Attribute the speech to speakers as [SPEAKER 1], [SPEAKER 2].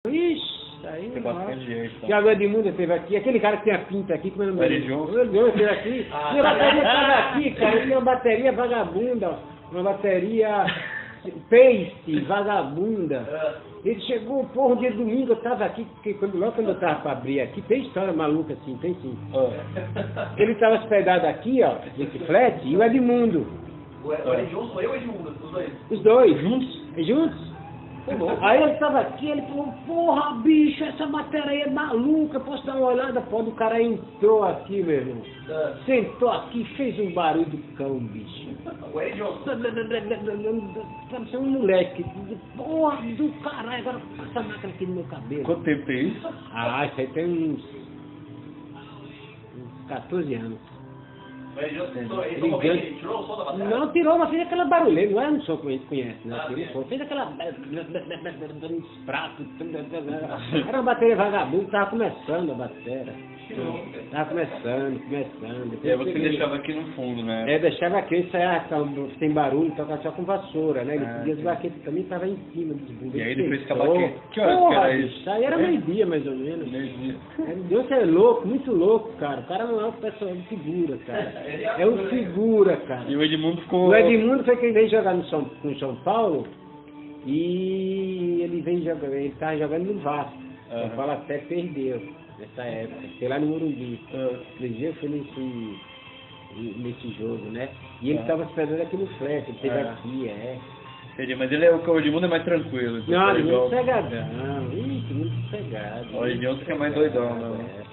[SPEAKER 1] Ixi, aí
[SPEAKER 2] Tem bastante gente. Então.
[SPEAKER 1] Thiago Edmundo teve aqui, aquele cara que tem a pinta aqui, como é o nome dele? Ele teve aqui. Minha bateria tava aqui, cara, ele tem uma bateria vagabunda, uma bateria paste, vagabunda. Ele chegou, porra, um dia de domingo, eu tava aqui, porque logo quando eu tava pra abrir aqui, tem história maluca assim, tem sim. Ele tava hospedado aqui, ó, nesse flat, e o Edmundo.
[SPEAKER 3] O Edmundo sou eu ou o Edmundo? Os dois?
[SPEAKER 1] Os dois. Juntos? Aí ele tava aqui, ele falou, porra, bicho, essa matéria aí é maluca, posso dar uma olhada? Pô, o cara entrou aqui, meu irmão. Sentou aqui, fez um barulho do cão, bicho.
[SPEAKER 3] O Edmundo.
[SPEAKER 1] Você é um moleque. Porra do caralho, agora passa a máquina aqui no meu cabelo.
[SPEAKER 2] Quanto tempo tem isso?
[SPEAKER 1] Ah, isso aí tem uns 14 anos.
[SPEAKER 3] Ele tirou o som da bateria?
[SPEAKER 1] Não tirou, mas fez aquela barulheira, não é um som que a gente conhece, né? Fez aquela prato. Era uma bateria vagabunda, tava começando a bateria. Tava começando.
[SPEAKER 2] E aí você deixava aqui no fundo, né?
[SPEAKER 1] Deixava aqui, isso aí sem barulho, tocava só com vassoura, né? Ele podia as baquetas também, tava em cima dos bumbos.
[SPEAKER 2] E aí depois ficava aqui.
[SPEAKER 1] Que horas que era isso? Isso aí era meio-dia, mais ou menos.
[SPEAKER 2] Meio-dia.
[SPEAKER 1] Deus é louco, muito louco, cara. O cara não é uma pessoa, é um figura, cara. É um figura, cara.
[SPEAKER 2] E o Edmundo ficou...
[SPEAKER 1] O Edmundo foi quem veio jogar no São Paulo e ele tava jogando no Vasco. O São Paulo até perdeu nessa época. Foi lá no Morumbi. Aquele dia eu fui nesse jogo, né? E ele tava esperando aqui no flash, ele teve aqui,
[SPEAKER 2] Entendi, mas o Edmundo é mais tranquilo.
[SPEAKER 1] Não, ele é muito sossegadão. Ih, muito sossegado.
[SPEAKER 2] O Edmundo fica mais doidão, né?